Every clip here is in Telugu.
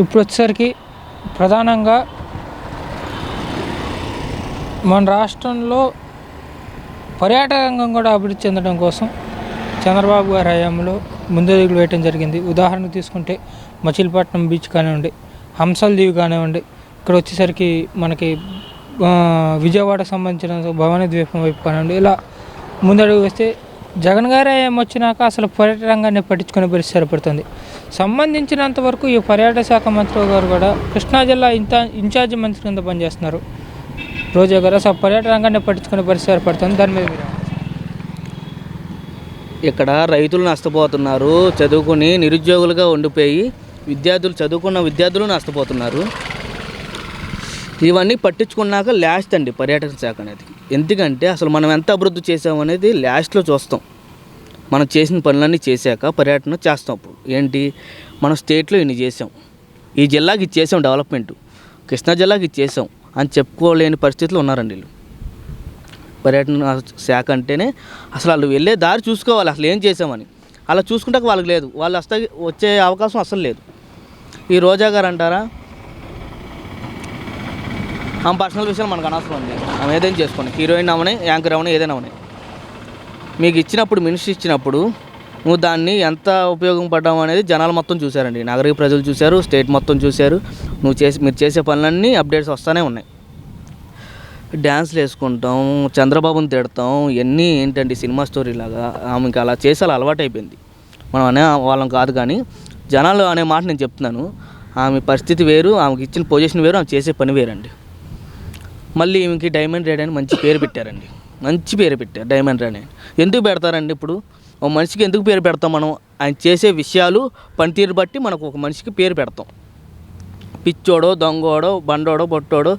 ఇప్పుడు వచ్చేసరికి ప్రధానంగా మన రాష్ట్రంలో పర్యాటక రంగం కూడా అభివృద్ధి చెందడం కోసం చంద్రబాబు గారి హయాంలో ముందడుగులు వేయటం జరిగింది. ఉదాహరణకు తీసుకుంటే మచిలీపట్నం బీచ్ కానివ్వండి, హంసల్ దీవి కానివ్వండి, ఇక్కడ వచ్చేసరికి మనకి విజయవాడకు సంబంధించిన భవానీ ద్వీపం వైపు కానివ్వండి, ఇలా ముందడుగు వేస్తే జగన్ గారి హయాం వచ్చినాక అసలు పర్యాటక రంగాన్ని పట్టించుకునే పరిస్థితి ఏర్పడుతుంది. సంబంధించినంత వరకు ఈ పర్యాటక శాఖ మంత్రి గారు కూడా కృష్ణా జిల్లా ఇన్ఛార్జి మంత్రి కింద పనిచేస్తున్నారు రోజా గారు. అసలు పర్యాటక రంగాన్ని పట్టించుకునే పరిస్థితి ఏర్పడుతుంది. దాని మీద మీరు ఇక్కడ రైతులు నష్టపోతున్నారు, చదువుకుని నిరుద్యోగులుగా ఉండిపోయి చదువుకున్న విద్యార్థులు నష్టపోతున్నారు. ఇవన్నీ పట్టించుకున్నాక లాస్ట్ అండి పర్యాటక శాఖ అనేది. ఎందుకంటే అసలు మనం ఎంత అభివృద్ధి చేసామనేది లాస్ట్లో చూస్తాం. మనం చేసిన పనులన్నీ చేశాక పర్యటన చేస్తాం. అప్పుడు ఏంటి, మన స్టేట్లో ఇన్ని చేసాం, ఈ జిల్లాకి ఇచ్చేసాం, డెవలప్మెంట్ కృష్ణా జిల్లాకి ఇచ్చేసాం అని చెప్పుకోలేని పరిస్థితులు ఉన్నారండి వీళ్ళు. పర్యటన శాఖ అంటేనే అసలు వాళ్ళు వెళ్ళే దారి చూసుకోవాలి, అసలు ఏం చేసామని. అలా చూసుకుంటే వాళ్ళకి లేదు, వాళ్ళు వచ్చే అవకాశం అసలు లేదు. ఈ రోజా గారు అంటారా, ఆమె పర్సనల్ విషయాలు మనకు అనవసరం ఉంది, ఆమె ఏదైనా చేసుకోండి, హీరోయిన్ అవని, యాంకర్ అవని, ఏదైనా అవని. మీకు ఇచ్చినప్పుడు, మినిస్ట్రీ ఇచ్చినప్పుడు నువ్వు దాన్ని ఎంత ఉపయోగపడ్డావు అనేది జనాలు మొత్తం చూశారండి. నగర ప్రజలు చూశారు, స్టేట్ మొత్తం చూశారు. మీరు చేసే పనులన్నీ అప్డేట్స్ వస్తూనే ఉన్నాయి. డ్యాన్స్లు వేసుకుంటాం, చంద్రబాబుని తిడతాం, ఇవన్నీ ఏంటండి సినిమా స్టోరీ లాగా. ఆమెకి అలా చేసి అలా అలవాటు అయిపోయింది. మనం అనే వాళ్ళం కాదు, కానీ జనాలు అనే మాట నేను చెప్తున్నాను. ఆమె పరిస్థితి వేరు, ఆమెకి ఇచ్చిన పొజిషన్ వేరు, ఆమె చేసే పని వేరండి. మళ్ళీ ఈమెకి డైమండ్ రేడ్ అని మంచి పేరు పెట్టారండి, మంచి పేరు పెట్టారు డైమండ్ రేడ్ అని. ఎందుకు పెడతారండి? ఇప్పుడు ఒక మనిషికి ఎందుకు పేరు పెడతాం? మనం ఆయన చేసే విషయాలు, పనితీరు బట్టి మనకు ఒక మనిషికి పేరు పెడతాం. పిచ్చోడో, దొంగోడో, బండోడో, బొట్టోడో,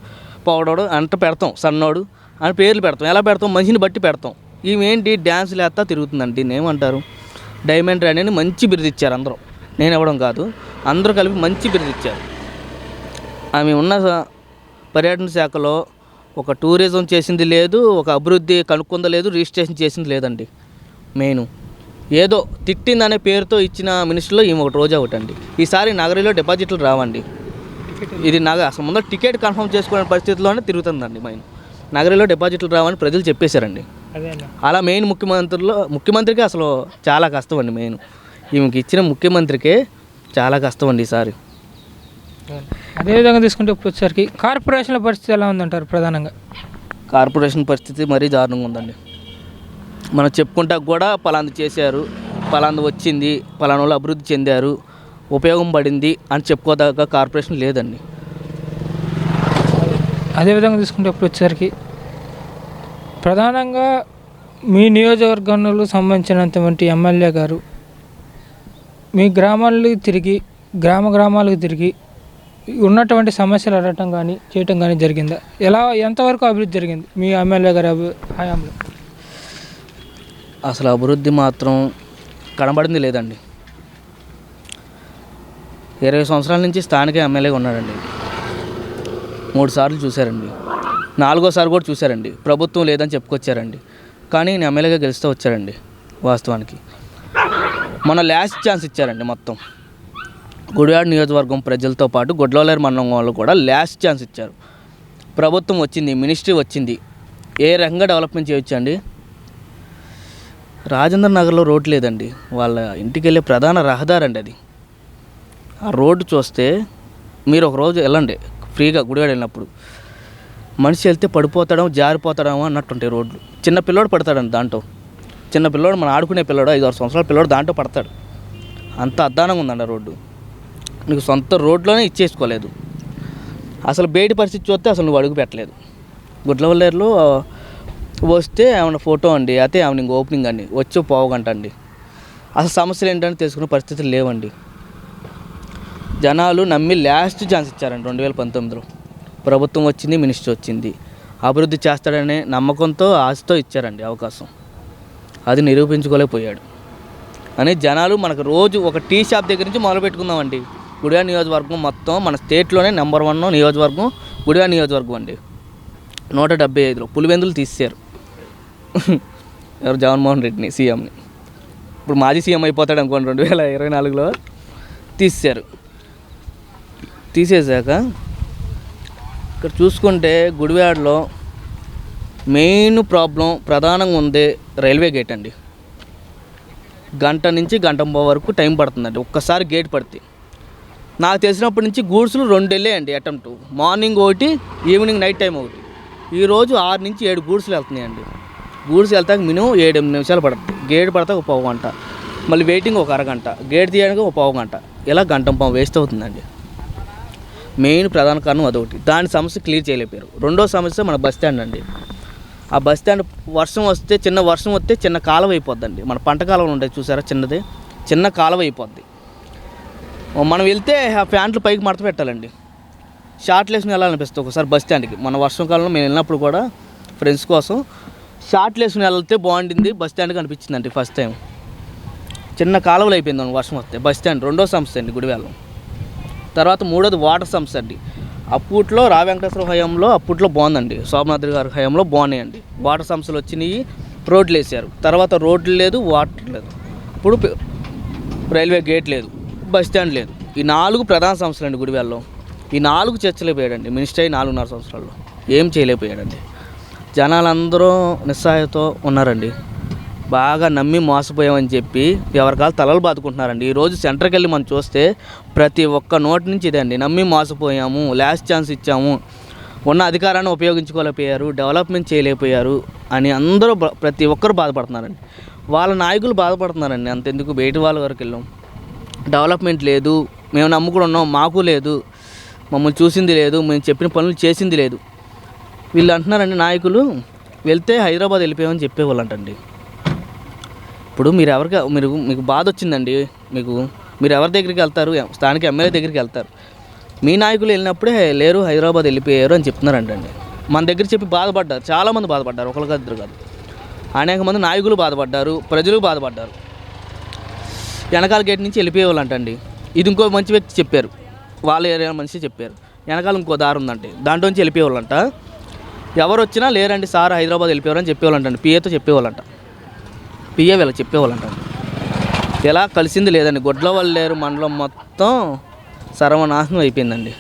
పౌడోడో అంట పెడతాం, సన్నోడు అని పేర్లు పెడతాం. ఎలా పెడతాం? మనిషిని బట్టి పెడతాం. ఈమెంటి డ్యాన్సులు వేస్తా తిరుగుతుందండి. దీన్ని ఏమంటారు? డైమండ్ రేడ్ అని మంచి బిరుదు ఇచ్చారు అందరూ. నేను ఇవ్వడం కాదు, అందరూ కలిపి మంచి బిరుదు ఇచ్చారు. ఆమె ఉన్న పర్యాటన శాఖలో ఒక టూరిజం చేసింది లేదు, ఒక అభివృద్ధి కనుక్కుంద లేదు, రిజిస్ట్రేషన్ చేసింది లేదండి. మెయిన్ ఏదో తిట్టిందనే పేరుతో ఇచ్చిన మినిస్టర్లో ఈమె రోజా ఒకటండి. ఈసారి నగరిలో డిపాజిట్లు రావండి. ఇది అసలు ముందు టికెట్ కన్ఫర్మ్ చేసుకునే పరిస్థితిలోనే తిరుగుతుందండి. మెయిన్ నగరిలో డిపాజిట్లు రావని ప్రజలు చెప్పేశారండి. అలా మెయిన్ ముఖ్యమంత్రికి అసలు చాలా కష్టం అండి. మెయిన్ ఈమెకి ఇచ్చిన ముఖ్యమంత్రికే చాలా కష్టం అండి ఈసారి. అదేవిధంగా తీసుకుంటే ఇప్పుడు వచ్చేసరికి కార్పొరేషన్ల పరిస్థితి ఎలా ఉందంటారు? ప్రధానంగా కార్పొరేషన్ పరిస్థితి మరీ దారుణంగా ఉందండి. మనం చెప్పుకుంటా కూడా పలాంది చేశారు, పలాంది వచ్చింది, పలానా వాళ్ళు అభివృద్ధి చెందారు, ఉపయోగం పడింది అని చెప్పుకోదగ్గ కార్పొరేషన్ లేదండి. అదేవిధంగా తీసుకుంటే ఇప్పుడు వచ్చేసరికి ప్రధానంగా మీ నియోజకవర్గంలో సంబంధించినటువంటి ఎమ్మెల్యే గారు మీ గ్రామాలకు తిరిగి ఉన్నటువంటి సమస్యలు అడగటం కానీ చేయటం కానీ జరిగిందా? ఎంతవరకు అభివృద్ధి జరిగింది మీ ఎమ్మెల్యే గారి హయాంలో? అసలు అభివృద్ధి మాత్రం కనబడింది లేదండి. 20 సంవత్సరాల నుంచి స్థానిక ఎమ్మెల్యేగా ఉన్నాడండి. 3 సార్లు చూశారండి, 4వ సారి కూడా చూశారండి. ప్రభుత్వం లేదని చెప్పుకొచ్చారండి, కానీ నేను ఎమ్మెల్యేగా గెలిస్తే వచ్చారండి. వాస్తవానికి మన లాస్ట్ ఛాన్స్ ఇచ్చారండి. మొత్తం గుడివాడ నియోజకవర్గం ప్రజలతో పాటు గొడ్లవల్లేరు మండలం వాళ్ళు కూడా లాస్ట్ ఛాన్స్ ఇచ్చారు. ప్రభుత్వం వచ్చింది, మినిస్ట్రీ వచ్చింది, ఏ రకంగా డెవలప్మెంట్ చేయొచ్చండి? రాజేంద్ర నగర్లో రోడ్ లేదండి, వాళ్ళ ఇంటికి వెళ్ళే ప్రధాన రహదారి అండి అది. ఆ రోడ్డు చూస్తే మీరు ఒక రోజు వెళ్ళండి ఫ్రీగా గుడివాడ వెళ్ళినప్పుడు, మనిషి వెళ్తే పడిపోతాడో జారిపోతాడేమో అన్నట్టుంటాయి రోడ్లు. చిన్న పిల్లోడు పడతాడండి దాంట్లో, చిన్న పిల్లోడు, మన ఆడుకునే పిల్లోడు, 5-6 సంవత్సరాల పిల్లోడు దాంట్లో పడతాడు. అంత అద్దానంగా ఉందండి ఆ రోడ్డు. నీకు సొంత రోడ్లోనే ఇచ్చేసుకోలేదు. అసలు బయటి పరిస్థితి చూస్తే అసలు నువ్వు అడుగు పెట్టలేదు. గుడ్లవల్లేరులో వస్తే ఏమన్నా ఫోటో అండి, అయితే ఆమె ఇంక ఓపెనింగ్ అండి, వచ్చి పోవగంట అండి. అసలు సమస్యలు ఏంటంటే తెలుసుకునే పరిస్థితులు లేవండి. జనాలు నమ్మి లాస్ట్ ఛాన్స్ ఇచ్చారండి 2019లో. ప్రభుత్వం వచ్చింది, మినిస్టర్ వచ్చింది, అభివృద్ధి చేస్తాడనే నమ్మకంతో, ఆశతో ఇచ్చారండి అవకాశం. అది నిరూపించుకోలేకపోయాడు అని జనాలు మనకు రోజు ఒక టీ షాప్ దగ్గర నుంచి మొదలు పెట్టుకుందామండి. గుడివాడ నియోజకవర్గం మొత్తం మన స్టేట్లోనే నెంబర్ 1 నియోజకవర్గం గుడివాడ నియోజకవర్గం అండి. 175లో పులివెందులు తీశారు ఎవరు? జగన్మోహన్ రెడ్డిని, సీఎంని. ఇప్పుడు మాజీ సీఎం అయిపోతాడు అనుకోండి 2024లో తీశారు. తీసేశాక ఇక్కడ చూసుకుంటే గుడివాడలో మెయిన్ ప్రాబ్లం ప్రధానంగా ఉంది రైల్వే గేట్ అండి. గంట నుంచి గంటంపావు వరకు టైం పడుతుందండి ఒక్కసారి గేట్ పడితే. నాకు తెలిసినప్పటి నుంచి గూడ్స్లు 2 వెళ్ళాయండి అటెంప్ట్. మార్నింగ్ ఒకటి, ఈవినింగ్ నైట్ టైం ఒకటి. ఈరోజు 6 నుంచి 7 గూడ్స్లు వెళ్తున్నాయండి. గూడ్స్ వెళ్తాక మినిమం 7-8 నిమిషాలు పడుతుంది. గేట్ పడతాక ఒక పావు గంట, మళ్ళీ వెయిటింగ్ ఒక అరగంట, గేట్ తీయడానికి ఒక పావు గంట, ఇలా గంటంపావు వేస్ట్ అవుతుందండి. మెయిన్ ప్రధాన కారణం అదొకటి. దాని సమస్య క్లియర్ చేయలేకపోయారు. రెండో సమస్య మన బస్ స్టాండ్ అండి. ఆ బస్ స్టాండ్ వర్షం వస్తే చిన్న కాలువ అయిపోద్దండి. మన పంట కాలువలు ఉంటాయి చూసారా, చిన్నది చిన్న కాలువ అయిపోద్ది. మనం వెళ్తే ఆ ప్యాంట్లు పైకి మడత పెట్టాలండి. షార్ట్లు వేసుకుని వెళ్ళాలనిపిస్తుంది ఒకసారి బస్ స్టాండ్కి. మన వర్షం కాలంలో మేము వెళ్ళినప్పుడు కూడా ఫ్రెండ్స్ కోసం షార్ట్లు వేసుకుని వెళ్తే బాగుండింది బస్ స్టాండ్కి అనిపించిందండి ఫస్ట్ టైం. చిన్న కాలువలు అయిపోయిందండి వర్షం వస్తే బస్ స్టాండ్. రెండో సమస్య అండి గుడివాడలో. తర్వాత మూడోది వాటర్ సమస్య అండి. అప్పట్లో రా వెంకటేశ్వర హయాంలో అప్పట్లో బాగుందండి, శోభనాద్రి గారి హయాంలో బాగున్నాయండి. వాటర్ సమస్యలు వచ్చినాయి, రోడ్లు వేసారు. తర్వాత రోడ్లు లేదు, వాటర్ లేదు. ఇప్పుడు రైల్వే గేట్ లేదు, బస్ స్టాండ్ లేదు. ఈ 4 ప్రధాన సమస్యలు అండి గుడివాడలో. ఈ 4 చర్చలేకపోయాడండి మినిస్టర్ అయ్యి 4.5 సంవత్సరాల్లో. ఏం చేయలేకపోయాడండి. జనాలందరూ నిస్సహాయతో ఉన్నారండి. బాగా నమ్మి మోసపోయామని చెప్పి ఎవరికాలు తలలు బాదుకుంటున్నారండి. ఈరోజు సెంటర్కి వెళ్ళి మనం చూస్తే ప్రతి ఒక్క నోటి నుంచి ఇదండి, నమ్మి మోసపోయాము, లాస్ట్ ఛాన్స్ ఇచ్చాము, ఉన్న అధికారాన్ని ఉపయోగించుకోలేకపోయారు, డెవలప్మెంట్ చేయలేకపోయారు అని అందరూ ప్రతి ఒక్కరు బాధపడుతున్నారండి. వాళ్ళ నాయకులు బాధపడుతున్నారండి. అంతెందుకు బయట వాళ్ళ వరకు వెళ్ళాం. డెవలప్మెంట్ లేదు, మేము నమ్ముకుని ఉన్నాం, మాకు లేదు, మమ్మల్ని చూసింది లేదు, మేము చెప్పిన పనులు చేసింది లేదు. వీళ్ళు అంటున్నారండి నాయకులు, వెళ్తే హైదరాబాద్ వెళ్ళిపోయామని చెప్పేవాళ్ళు అంటండి. ఇప్పుడు మీకు బాధ వచ్చిందండి, మీరు ఎవరి దగ్గరికి వెళ్తారు? స్థానిక ఎమ్మెల్యే దగ్గరికి వెళ్తారు. మీ నాయకులు వెళ్ళినప్పుడే లేరు, హైదరాబాద్ వెళ్ళిపోయారు అని చెప్తున్నారంటండి. మన దగ్గర చెప్పి బాధపడ్డారు, చాలామంది బాధపడ్డారు, ఒకరికి ఇద్దరు కాదు, అనేక మంది నాయకులు బాధపడ్డారు, ప్రజలు బాధపడ్డారు. వెనకాల గేట్ నుంచి వెళ్ళిపోయేవాళ్ళు అంటండి. ఇది ఇంకో మంచి వ్యక్తి చెప్పారు, వాళ్ళ ఏరియా మనిషి చెప్పారు. వెనకాల ఇంకో దారి ఉందంటే దాంట్లో నుంచి వెళ్ళిపోయేవాళ్ళంట. ఎవరు వచ్చినా లేరండి సార్ హైదరాబాద్ వెళ్ళిపోయారని చెప్పేవాళ్ళంటండి. పిఏతో చెప్పేవాళ్ళంట, పిఏ వీళ్ళకి చెప్పేవాళ్ళంట. ఎలా కలిసింది లేదండి. గొడ్ల వాళ్ళు లేరు, మండలం మొత్తం సర్వనాశనం అయిపోయిందండి.